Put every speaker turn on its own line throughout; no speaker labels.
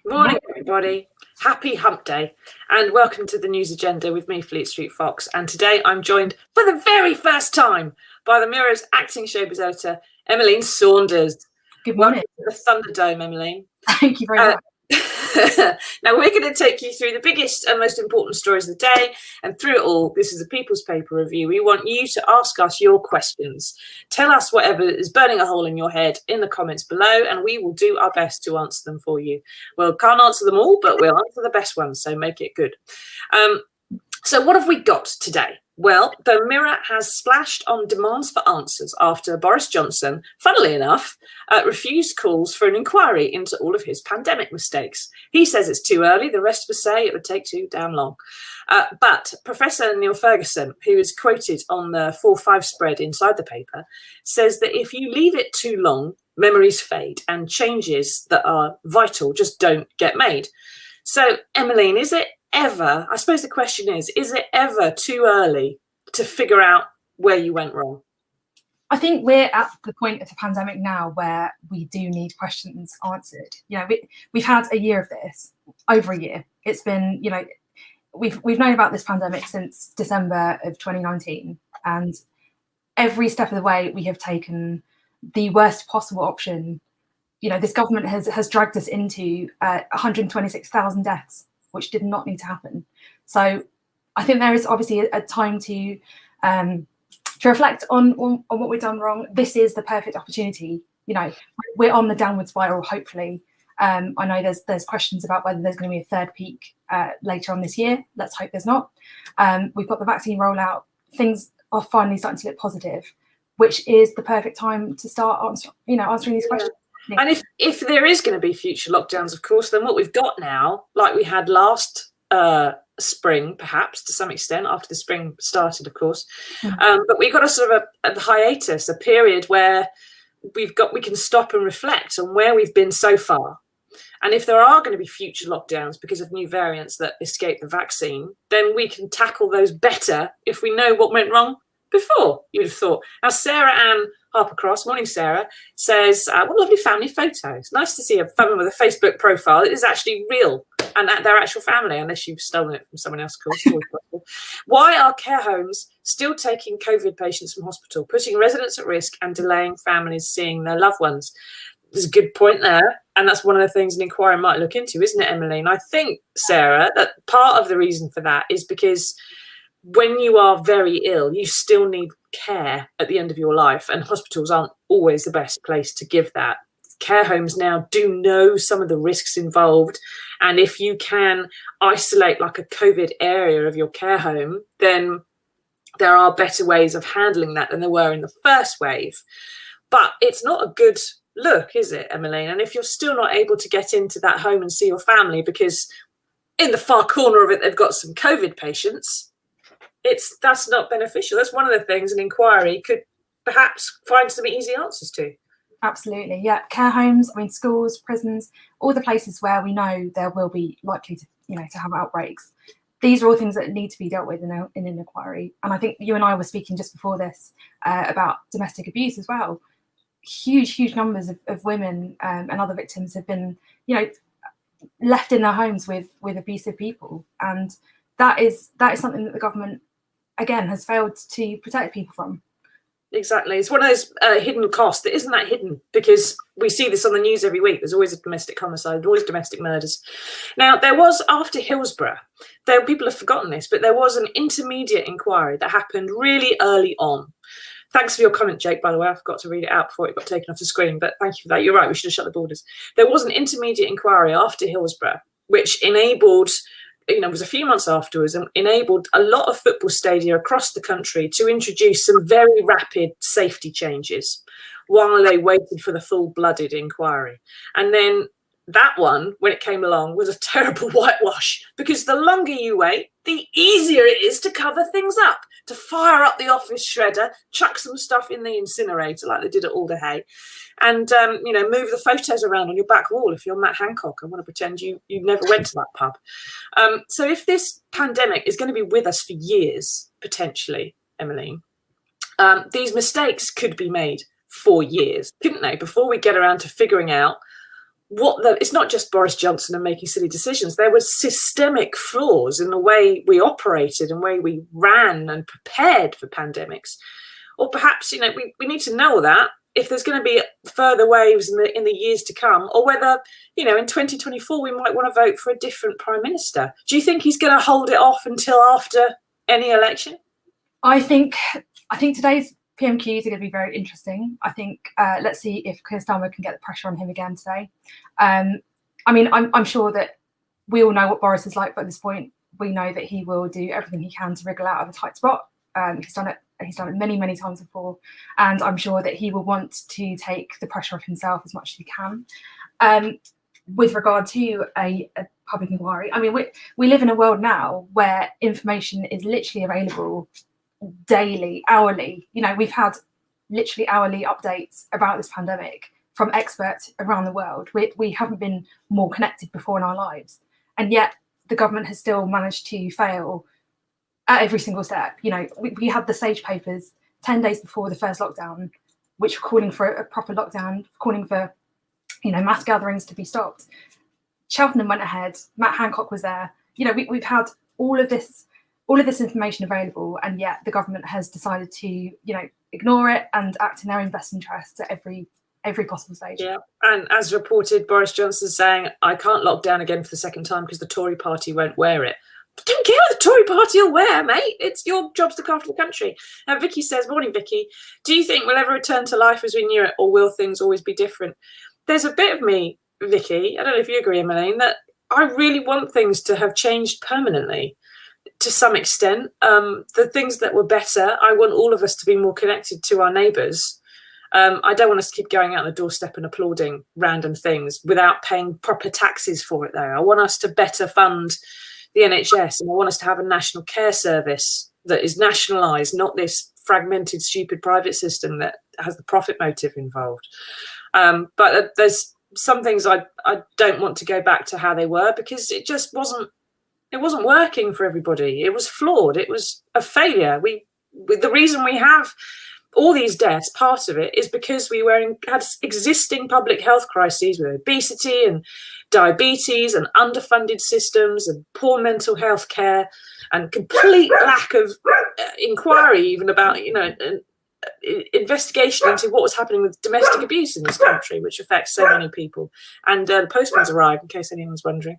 Morning, everybody. Happy Hump Day, and welcome to the news agenda with me, Fleet Street Fox. And today I'm joined for the very first time by the Mirror's acting showbiz editor, Emmeline Saunders.
Good morning.
Welcome to the Thunderdome, Emmeline.
Thank you very much.
Now we're going to take you through the biggest and most important stories of the day, and through it all, this is a People's Paper review. We want you to ask us your questions. Tell us whatever is burning a hole in your head in the comments below, and we will do our best to answer them for you. Well, can't answer them all, but we'll answer the best ones, so make it good. So what have we got today? Well, the Mirror has splashed on demands for answers after Boris Johnson, funnily enough, refused calls for an inquiry into all of his pandemic mistakes. He says it's too early. The rest of us say it would take too damn long. But Professor Neil Ferguson, who is quoted on the 4-5 spread inside the paper, says that if you leave it too long, memories fade and changes that are vital just don't get made. So, Emmeline, is it ever, I suppose the question is it ever too early to figure out where you went wrong?
I think we're at the point of the pandemic now where we do need questions answered. You know, we've had a year of this, over a year. It's been, you know, we've known about this pandemic since December of 2019, and every step of the way we have taken the worst possible option. You know, this government has dragged us into 126,000 deaths, which did not need to happen. So I think there is obviously a time to reflect on what we've done wrong. This is the perfect opportunity. You know, we're on the downward spiral, hopefully. I know there's questions about whether there's going to be a third peak later on this year. Let's hope there's not. We've got the vaccine rollout. Things are finally starting to look positive, which is the perfect time to start answering these questions.
And if there is going to be future lockdowns, of course, then what we've got now, like we had last spring, perhaps to some extent, after the spring started, of course, but we've got a sort of a hiatus, a period where we can stop and reflect on where we've been so far. And if there are going to be future lockdowns because of new variants that escape the vaccine, then we can tackle those better if we know what went wrong before, you'd have thought. Now, Sarah Ann Harper-Cross, morning Sarah, says, what lovely family photos. Nice to see a family with a Facebook profile. It is actually real and their actual family, unless you've stolen it from someone else, of course. Why are care homes still taking COVID patients from hospital, putting residents at risk and delaying families seeing their loved ones? There's a good point there. And that's one of the things an inquiry might look into, isn't it, Emmeline? I think, Sarah, that part of the reason for that is because when you are very ill, you still need care at the end of your life, and hospitals aren't always the best place to give that. Care homes now do know some of the risks involved, and if you can isolate like a COVID area of your care home, then there are better ways of handling that than there were in the first wave. But it's not a good look, is it, Emmeline? And if you're still not able to get into that home and see your family because in the far corner of it they've got some COVID patients, that's not beneficial. That's one of the things an inquiry could perhaps find some easy answers to.
Absolutely, yeah. Care homes, I mean, schools, prisons, all the places where we know there will be likely to have outbreaks. These are all things that need to be dealt with in an inquiry. And I think you and I were speaking just before this about domestic abuse as well. Huge numbers of women and other victims have been, left in their homes with abusive people, and that is something that the government, again, has failed to protect people from.
Exactly. It's one of those hidden costs that isn't that hidden, because we see this on the news every week. There's always a domestic homicide, always domestic murders. Now, there was, after Hillsborough, people have forgotten this, but there was an intermediate inquiry that happened really early on. Thanks for your comment, Jake, by the way. I forgot to read it out before it got taken off the screen, but thank you for that. You're right, we should have shut the borders. There was an intermediate inquiry after Hillsborough, which enabled, was a few months afterwards, and enabled a lot of football stadia across the country to introduce some very rapid safety changes while they waited for the full-blooded inquiry. And then that one, when it came along, was a terrible whitewash, because the longer you wait, the easier it is to cover things up, to fire up the office shredder, chuck some stuff in the incinerator like they did at Alder Hey, and move the photos around on your back wall if you're Matt Hancock and want to pretend you never went to that pub. So if this pandemic is going to be with us for years, potentially, Emmeline, these mistakes could be made for years, couldn't they, before we get around to figuring out it's not just Boris Johnson and making silly decisions. There were systemic flaws in the way we operated and way we ran and prepared for pandemics. Or perhaps, we need to know that if there's going to be further waves in the years to come, or whether, in 2024, we might want to vote for a different prime minister. Do you think he's going to hold it off until after any election?
I think today's PMQs are going to be very interesting. I think let's see if Keir Starmer can get the pressure on him again today. I'm sure that we all know what Boris is like, but at this point, we know that he will do everything he can to wriggle out of a tight spot. He's done it many, many times before, and I'm sure that he will want to take the pressure off himself as much as he can. With regard to a public inquiry, we live in a world now where information is literally available daily, hourly. We've had literally hourly updates about this pandemic from experts around the world. We haven't been more connected before in our lives, and yet the government has still managed to fail at every single step. We had the Sage papers 10 days before the first lockdown, which were calling for a proper lockdown, calling for mass gatherings to be stopped. Cheltenham went ahead. Matt Hancock was there. We've had all of this information available, and yet the government has decided to ignore it and act in their own best interests at every possible stage.
Yeah, and as reported, Boris Johnson saying, I can't lock down again for the second time because the Tory party won't wear it. I don't care what the Tory party will wear, mate. It's your job to look after the country. Now, Vicky says, morning, Vicky. Do you think we'll ever return to life as we knew it, or will things always be different? There's a bit of me, Vicky, I don't know if you agree, Emmeline, that I really want things to have changed permanently to some extent. The things that were better, I want all of us to be more connected to our neighbours. I don't want us to keep going out on the doorstep and applauding random things without paying proper taxes for it, though. I want us to better fund the NHS, and I want us to have a national care service that is nationalised, not this fragmented, stupid private system that has the profit motive involved. But there's some things I don't want to go back to how they were, because it just wasn't working for everybody. It was flawed. It was a failure. The reason we have all these deaths, part of it is because we had existing public health crises with obesity and diabetes and underfunded systems and poor mental health care and complete lack of inquiry even about, investigation into what was happening with domestic abuse in this country, which affects so many people. And the postman's arrived, in case anyone's wondering.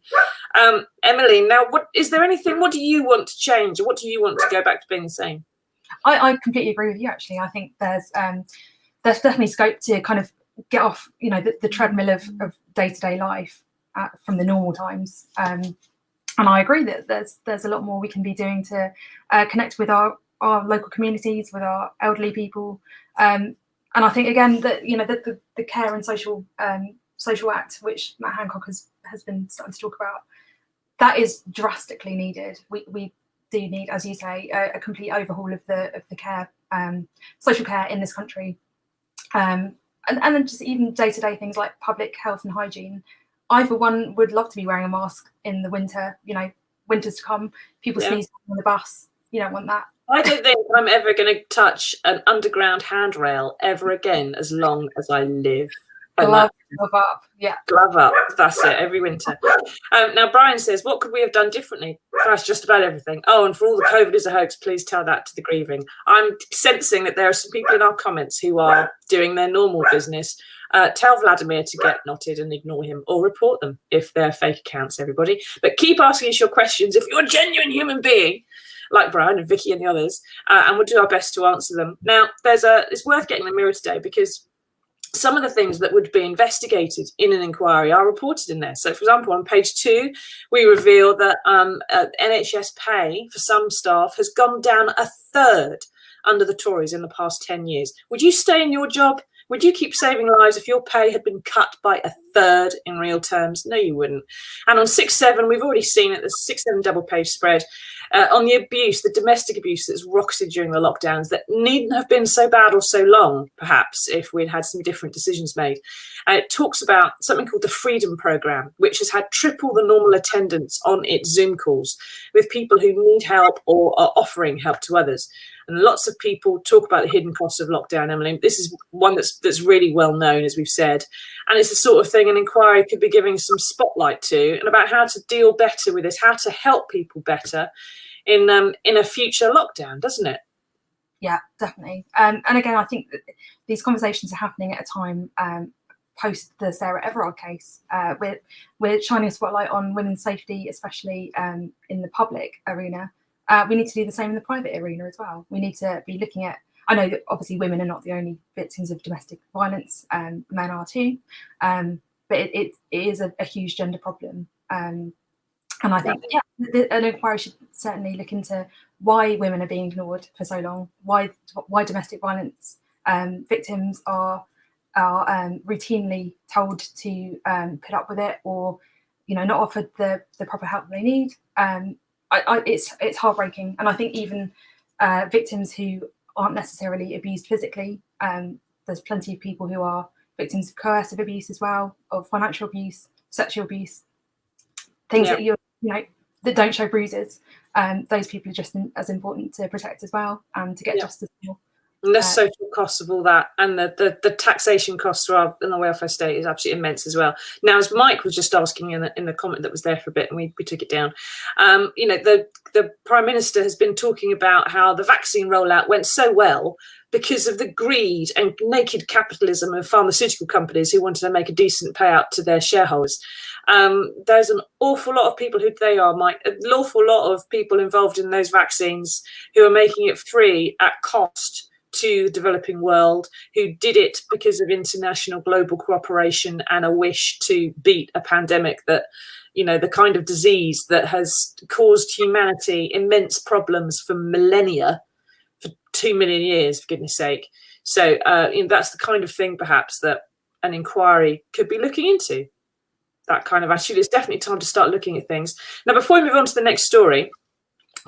Emmeline, now, what do you want to change, or what do you want to go back to being the same?
I completely agree with you, actually. I think there's definitely scope to kind of get off, the treadmill of day-to-day life from the normal times. And I agree that there's a lot more we can be doing to connect with our local communities, with our elderly people. And I think, again, that the care and social act, which Matt Hancock has been starting to talk about, that is drastically needed. We do need, as you say, a complete overhaul of the care, social care in this country, and then just even day-to-day things like public health and hygiene. I, for one, would love to be wearing a mask in the winter. Winters to come, people sneezing on the bus. You don't want that.
I don't think I'm ever going to touch an underground handrail ever again as long as I live.
Glove up, yeah.
Glove up, that's it, every winter. Now, Brian says, what could we have done differently? Christ, just about everything. Oh, and for all the COVID is a hoax, please tell that to the grieving. I'm sensing that there are some people in our comments who are doing their normal business. Tell Vladimir to get knotted and ignore him, or report them if they're fake accounts, everybody. But keep asking us your questions if you're a genuine human being, like Brian and Vicky and the others, and we'll do our best to answer them. Now, it's worth getting the Mirror today, because some of the things that would be investigated in an inquiry are reported in there. So, for example, on page 2, we reveal that NHS pay for some staff has gone down a third under the Tories in the past 10 years. Would you stay in your job? Would you keep saving lives if your pay had been cut by a third in real terms? No, you wouldn't. And on 6-7, we've already seen it, the 6-7 double-page spread, on the abuse, the domestic abuse that's rocketed during the lockdowns that needn't have been so bad or so long, perhaps, if we'd had some different decisions made. And it talks about something called the Freedom Programme, which has had triple the normal attendance on its Zoom calls with people who need help or are offering help to others. And lots of people talk about the hidden costs of lockdown, Emily. This is one that's really well known, as we've said. And it's the sort of thing an inquiry could be giving some spotlight to, and about how to deal better with this, how to help people better in a future lockdown, doesn't it?
Yeah, definitely. And again, I think that these conversations are happening at a time post the Sarah Everard case. We're shining a spotlight on women's safety, especially in the public arena. We need to do the same in the private arena as well. We need to be looking at, I know that obviously women are not the only victims of domestic violence, men are too, but it is a huge gender problem. And I think, an inquiry should certainly look into why women are being ignored for so long, why domestic violence victims are routinely told to put up with it, or not offered the proper help they need. It's heartbreaking, and I think even victims who aren't necessarily abused physically, there's plenty of people who are victims of coercive abuse as well, of financial abuse, sexual abuse, things that that don't show bruises. Those people are just as important to protect as well, and to get justice for.
And the social costs of all that, and the taxation costs in the welfare state is absolutely immense as well. Now, as Mike was just asking in the comment that was there for a bit, and we took it down, the Prime Minister has been talking about how the vaccine rollout went so well because of the greed and naked capitalism of pharmaceutical companies who wanted to make a decent payout to their shareholders. There's an awful lot of people Mike, an awful lot of people involved in those vaccines who are making it free at cost to the developing world, who did it because of international global cooperation and a wish to beat a pandemic that, the kind of disease that has caused humanity immense problems for millennia, for 2 million years, for goodness sake. So that's the kind of thing perhaps that an inquiry could be looking into. That kind of attitude. It's definitely time to start looking at things. Now, before we move on to the next story,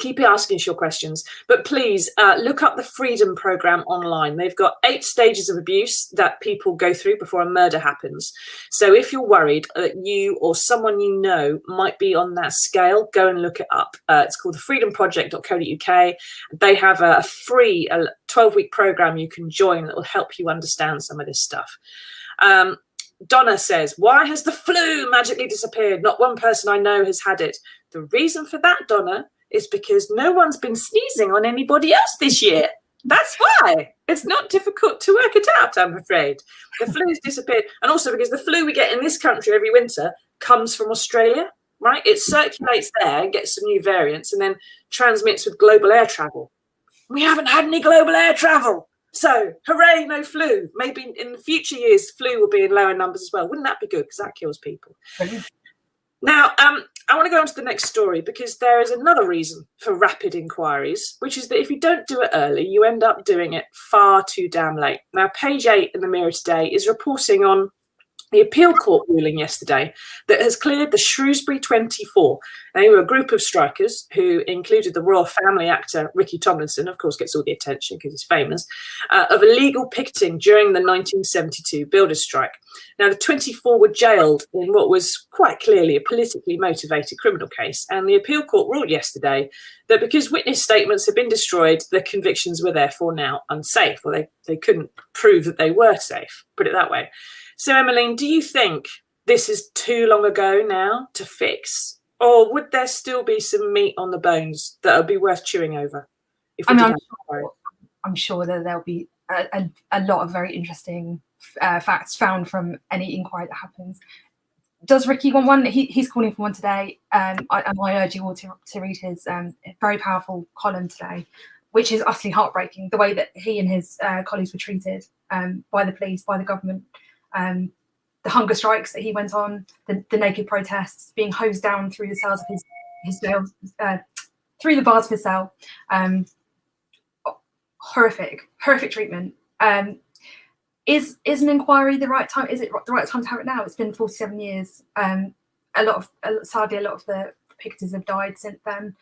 keep asking us your questions, but please look up the Freedom Programme online. They've got 8 stages of abuse that people go through before a murder happens. So if you're worried that you or someone you know might be on that scale, go and look it up. It's called thefreedomproject.co.uk. They have a free 12-week programme you can join that will help you understand some of this stuff. Donna says, why has the flu magically disappeared? Not one person I know has had it. The reason for that, Donna, is because no one's been sneezing on anybody else this year. That's why. It's not difficult to work it out, I'm afraid. The flu's disappeared. And also because the flu we get in this country every winter comes from Australia, right? It circulates there and gets some new variants and then transmits with global air travel. We haven't had any global air travel. So, hooray, no flu. Maybe in the future years, flu will be in lower numbers as well. Wouldn't that be good? Because that kills people. Brilliant. Now, I want to go on to the next story because there is another reason for rapid inquiries, which is that if you don't do it early, you end up doing it far too damn late. Now, page 8 in the Mirror today is reporting on the appeal court ruling yesterday that has cleared the Shrewsbury 24. They were a group of strikers who included the royal family actor Ricky Tomlinson, of course gets all the attention because he's famous, of illegal picketing during the 1972 builders' strike. Now, the 24 were jailed in what was quite clearly a politically motivated criminal case, and the appeal court ruled yesterday that because witness statements had been destroyed, the convictions were therefore now unsafe, or they couldn't prove that they were safe, put it that way. So, Emmeline, do you think this is too long ago now to fix? Or would there still be some meat on the bones that would be worth chewing over?
I'm sure that there'll be a lot of very interesting facts found from any inquiry that happens. Does Ricky want one? He's calling for one today. I urge you all to read his very powerful column today, which is utterly heartbreaking, the way that he and his colleagues were treated by the police, by the government. The hunger strikes that he went on, the naked protests, being hosed down through the cells of his jail, through the bars of his cell. Horrific treatment. Is an inquiry the right time? Is it the right time to have it now? It's been 47 years. Sadly, a lot of the picketers have died since then.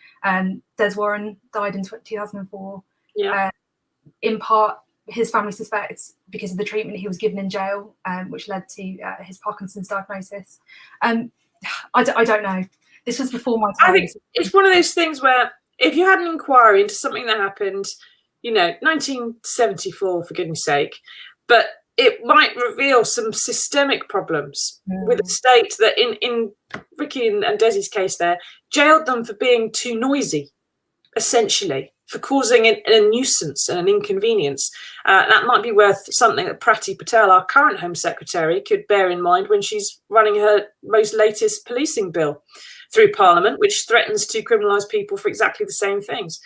Des Warren died in 2004. Yeah. In part, his family suspects because of the treatment he was given in jail, which led to his Parkinson's diagnosis. I don't know. This was before my time.
I think it's one of those things where if you had an inquiry into something that happened, 1974, for goodness sake, but it might reveal some systemic problems with a state that in Ricky and Desi's case there, jailed them for being too noisy, essentially, for causing a nuisance and an inconvenience. That might be worth something that Prati Patel, our current Home Secretary, could bear in mind when she's running her most latest policing bill through Parliament, which threatens to criminalise people for exactly the same things.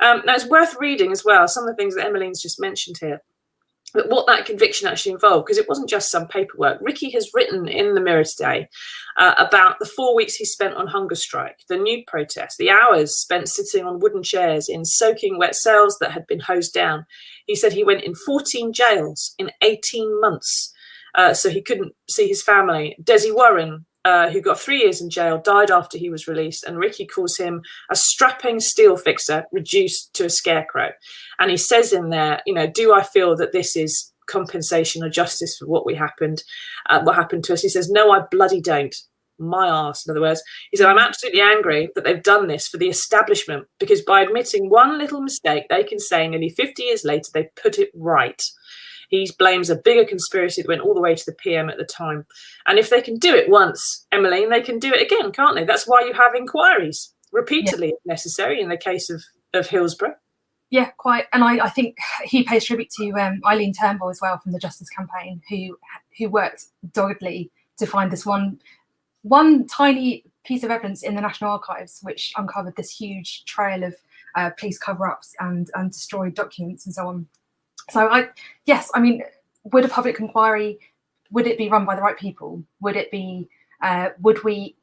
Now, it's worth reading as well some of the things that Emmeline's just mentioned here, but what that conviction actually involved, because it wasn't just some paperwork. Ricky has written in the Mirror today about the 4 weeks he spent on hunger strike, the nude protest, the hours spent sitting on wooden chairs in soaking wet cells that had been hosed down. He said he went in 14 jails in 18 months, so he couldn't see his family. Desi Warren, who got 3 years in jail, died after he was released, and Ricky calls him a strapping steel fixer reduced to a scarecrow. And he says in there, do I feel that this is compensation or justice for what happened to us? He says, no, I bloody don't. My arse, in other words. He said, I'm absolutely angry that they've done this for the establishment, because by admitting one little mistake, they can say nearly 50 years later, they put it right. He blames a bigger conspiracy that went all the way to the PM at the time. And if they can do it once, Emmeline, they can do it again, can't they? That's why you have inquiries repeatedly if necessary in the case of Hillsborough.
Yeah, quite. And I think he pays tribute to Eileen Turnbull as well from the Justice Campaign, who worked doggedly to find this one tiny piece of evidence in the National Archives, which uncovered this huge trail of police cover-ups and destroyed documents and so on. So would a public inquiry, would it be run by the right people? Would we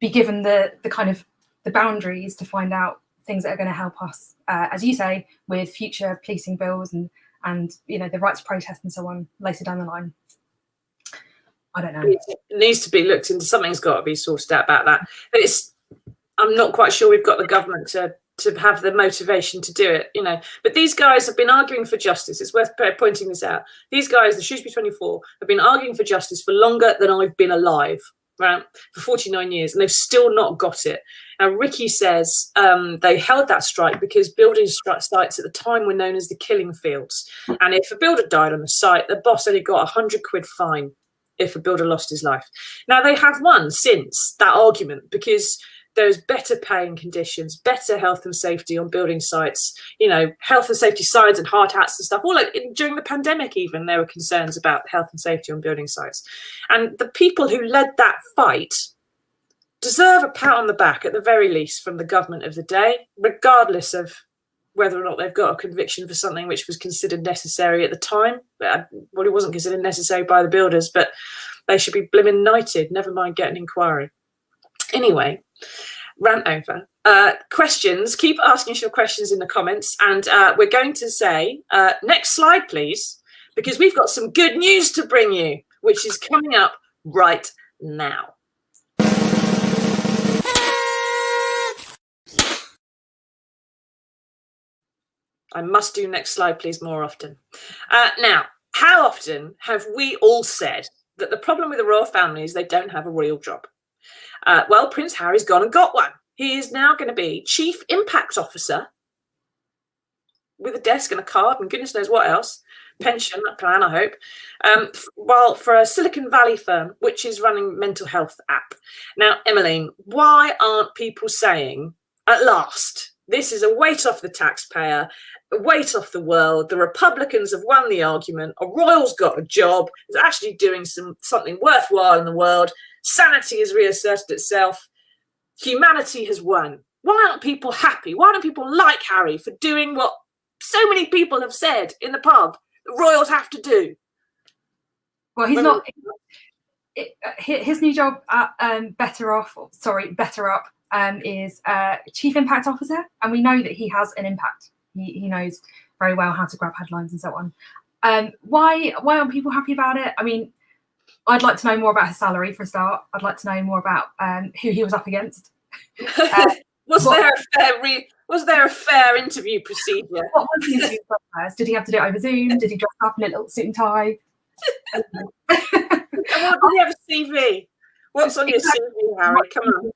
be given the kind of the boundaries to find out things that are going to help us, as you say, with future policing bills and the right to protest and so on later down the line? I don't know.
It needs to be looked into. Something's got to be sorted out about that. I'm not quite sure we've got the government to have the motivation to do it, But these guys have been arguing for justice. It's worth pointing this out. These guys, the Shrewsbury 24, have been arguing for justice for longer than I've been alive, right? For 49 years, and they've still not got it. Now, Ricky says they held that strike because building sites at the time were known as the killing fields. And if a builder died on the site, the boss only got £100 fine if a builder lost his life. Now, they have won since that argument because there's better paying conditions, better health and safety on building sites, health and safety signs and hard hats and stuff. During the pandemic, even, there were concerns about health and safety on building sites. And the people who led that fight deserve a pat on the back, at the very least, from the government of the day, regardless of whether or not they've got a conviction for something which was considered necessary at the time. Well, it wasn't considered necessary by the builders, but they should be blimmin' knighted, never mind get an inquiry. Anyway, rant over. Questions, keep asking us your questions in the comments, and we're going to say, next slide, please, because we've got some good news to bring you, which is coming up right now. I must do next slide, please, more often. Now, how often have we all said that the problem with the royal family is they don't have a real job? Well, Prince Harry's gone and got one. He is now going to be Chief Impact Officer with a desk and a card and goodness knows what else. Pension plan, I hope. Well, for a Silicon Valley firm, which is running mental health app. Now, Emmeline, why aren't people saying, at last, this is a weight off the taxpayer, a weight off the world, the Republicans have won the argument, a royal's got a job, is actually doing something worthwhile in the world, sanity has reasserted itself, humanity has won. Why aren't people happy? Why don't people like Harry for doing what so many people have said in the pub the royals have to do?
Well, he's not. His new job at Better Up is Chief Impact Officer, and we know that he has an impact. He knows very well how to grab headlines and so on. Why aren't people happy about it? I mean, I'd like to know more about his salary for a start. I'd like to know more about who he was up against. Was there a fair interview procedure? What was the interview process? Did he have to do it over Zoom? Did he dress up in a little suit and tie?
And what, did he have a CV? What's on your CV, Harry? Come on.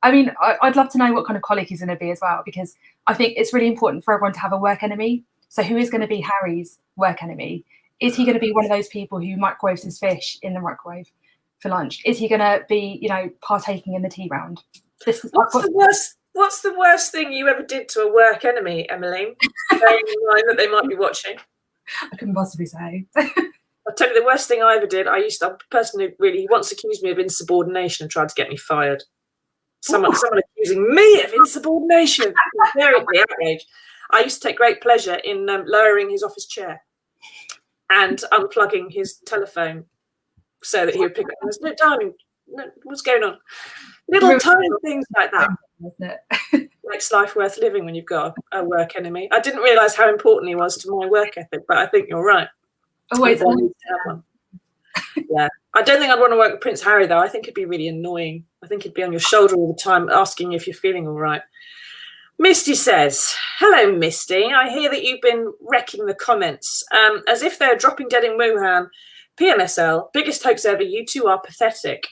I mean, I'd love to know what kind of colleague he's going to be as well, because I think it's really important for everyone to have a work enemy. So who is going to be Harry's work enemy? Is he going to be one of those people who microwaves his fish in the microwave for lunch? Is he going to be, you know, partaking in the tea round?
What's the worst thing you ever did to a work enemy, Emmeline? Bearing in mind that they might be watching.
I couldn't possibly say.
I'll tell you the worst thing I ever did. I'm a person who really once accused me of insubordination and tried to get me fired. Someone accusing me of insubordination. Very outraged. I used to take great pleasure in lowering his office chair and unplugging his telephone so that he would pick up. There's no timing. No, what's going on? Little tiny things like that. Makes life worth living when you've got a work enemy. I didn't realise how important he was to my work ethic, but I think you're right.
Always
have one. Yeah, I don't think I'd want to work with Prince Harry though. I think it'd be really annoying. I think he'd be on your shoulder all the time asking if you're feeling all right. Misty says, hello Misty, I hear that you've been wrecking the comments as if they're dropping dead in Wuhan. PMSL, biggest hoax ever, you two are pathetic.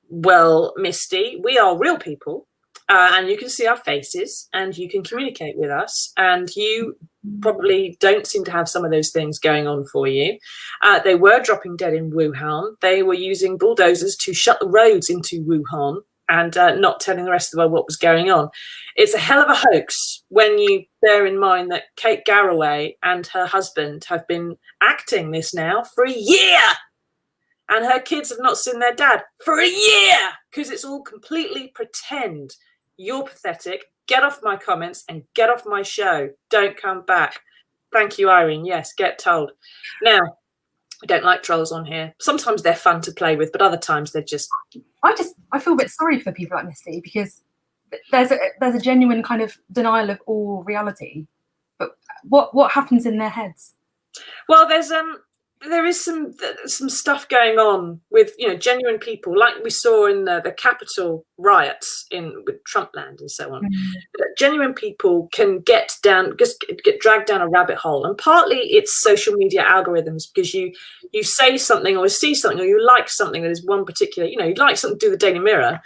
Well, Misty, we are real people and you can see our faces and you can communicate with us, and you probably don't seem to have some of those things going on for you. They were dropping dead in Wuhan. They were using bulldozers to shut the roads into Wuhan and not telling the rest of the world what was going on. It's a hell of a hoax when you bear in mind that Kate Garraway and her husband have been acting this now for a year. And her kids have not seen their dad for a year because it's all completely pretend. You're pathetic. Get off my comments and get off my show. Don't come back. Thank you, Irene. Yes, get told. Now, I don't like trolls on here. Sometimes they're fun to play with, but other times they're just...
I feel a bit sorry for people like Misty because there's a genuine kind of denial of all reality. But what happens in their heads?
Well, there is some stuff going on with, you know, genuine people, like we saw in the Capitol riots with Trumpland and so on. Genuine people can get dragged down a rabbit hole, and partly it's social media algorithms, because you say something or see something or you like something that is one particular, you know, you like something to do the Daily Mirror,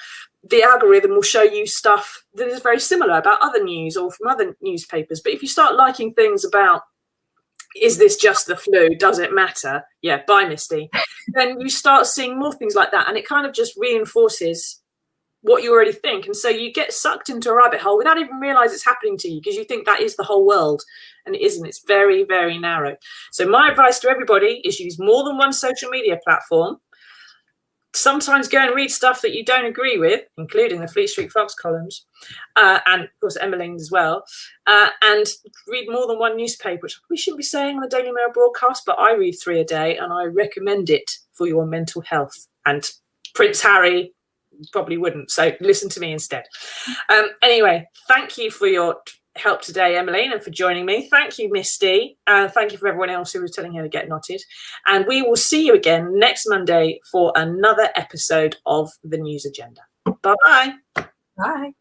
the algorithm will show you stuff that is very similar about other news or from other newspapers. But if you start liking things about, is this just the flu? Does it matter? Yeah, bye, Misty. Then you start seeing more things like that, and it kind of just reinforces what you already think. And so you get sucked into a rabbit hole without even realize it's happening to you, because you think that is the whole world, and it isn't. It's very, very narrow. So my advice to everybody is use more than one social media platform. Sometimes go and read stuff that you don't agree with, including the Fleet Street Fox columns, and of course Emmeline's as well, and read more than one newspaper, which we shouldn't be saying on the Daily Mirror broadcast, but I read 3 a day and I recommend it for your mental health. And Prince Harry probably wouldn't, so listen to me instead. Anyway, thank you for your help today, Emmeline, and for joining me. Thank you, Misty, and thank you for everyone else who was telling her to get knotted. And we will see you again next Monday for another episode of the News Agenda. Bye-bye.
Bye.